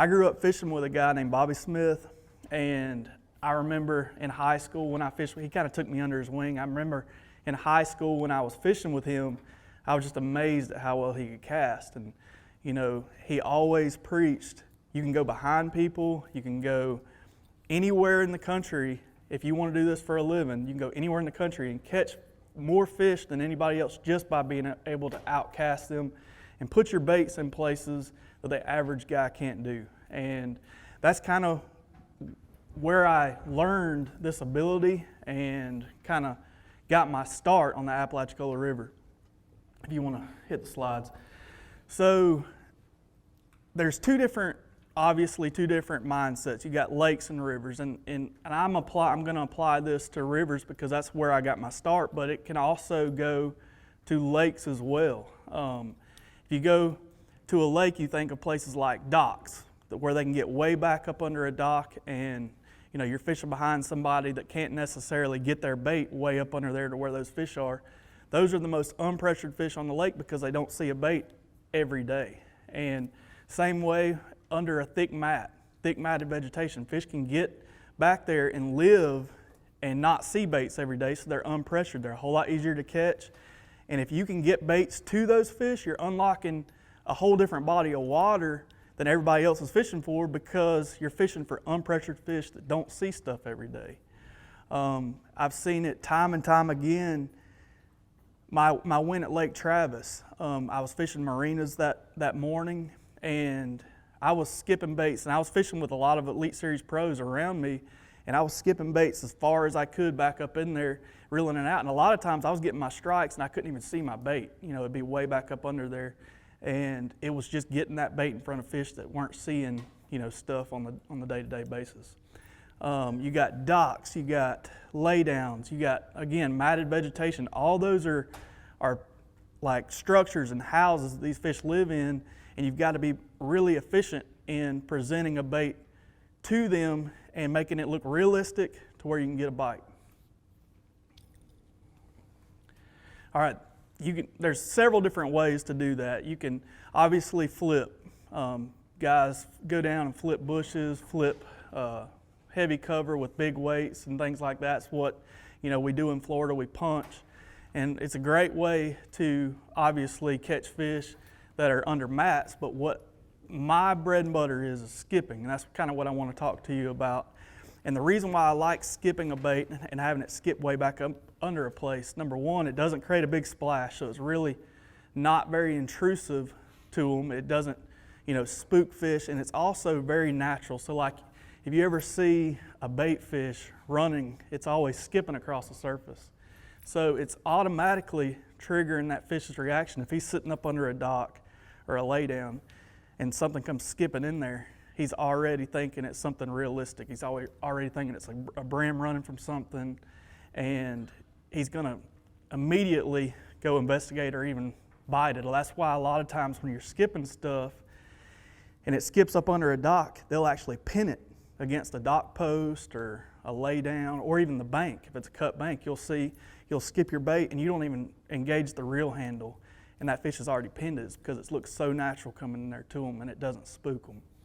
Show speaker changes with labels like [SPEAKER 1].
[SPEAKER 1] I grew up fishing with a guy named Bobby Smith, and I remember in high school when I fished, he kind of took me under his wing. I remember in high school when I was fishing with him, I was just amazed at how well he could cast. And you know, he always preached, you can go behind people, you can go anywhere in the country. If you want to do this for a living, you can go anywhere in the country and catch more fish than anybody else just by being able to outcast them and put your baits in places that the average guy can't do. And that's kind of where I learned this ability and kind of got my start on the Apalachicola River. If you want to hit the slides. So there's obviously two different mindsets. You got lakes and rivers, and I'm going to apply this to rivers because that's where I got my start, but it can also go to lakes as well. If you go to a lake, you think of places like docks, where they can get way back up under a dock, and you know, you're fishing behind somebody that can't necessarily get their bait way up under there to where those fish are. Those are the most unpressured fish on the lake because they don't see a bait every day. And same way under a thick matted vegetation, fish can get back there and live and not see baits every day, so they're unpressured. They're a whole lot easier to catch. And if you can get baits to those fish, you're unlocking a whole different body of water than everybody else is fishing for because you're fishing for unpressured fish that don't see stuff every day. I've seen it time and time again. My win at Lake Travis, I was fishing marinas that morning, and I was skipping baits, and I was fishing with a lot of Elite Series pros around me, and I was skipping baits as far as I could back up in there, reeling it out. And a lot of times I was getting my strikes, and I couldn't even see my bait. You know, it'd be way back up under there, and it was just getting that bait in front of fish that weren't seeing, you know, stuff on the day-to-day basis. You got docks, you got laydowns, you got, again, matted vegetation. All those are like structures and houses that these fish live in, and you've got to be really efficient in presenting a bait to them and making it look realistic to where you can get a bite. All right, there's several different ways to do that. You can obviously flip. Guys go down and flip bushes, flip heavy cover with big weights and things like that. It's what, you know, we do in Florida. We punch, and it's a great way to obviously catch fish that are under mats. But what my bread and butter is skipping, and that's kind of what I want to talk to you about. And the reason why I like skipping a bait and having it skip way back up under a place, number one, it doesn't create a big splash, so it's really not very intrusive to them. It doesn't, you know, spook fish, and it's also very natural. So like, if you ever see a bait fish running, it's always skipping across the surface. So it's automatically triggering that fish's reaction. If he's sitting up under a dock or a laydown and something comes skipping in there, he's already thinking it's something realistic. He's already thinking it's a brim running from something, and he's gonna immediately go investigate or even bite it. That's why a lot of times when you're skipping stuff and it skips up under a dock, they'll actually pin it against a dock post or a lay down, or even the bank. If it's a cut bank, you'll skip your bait and you don't even engage the reel handle, and that fish is already pinned it because it looks so natural coming in there to them, and it doesn't spook them.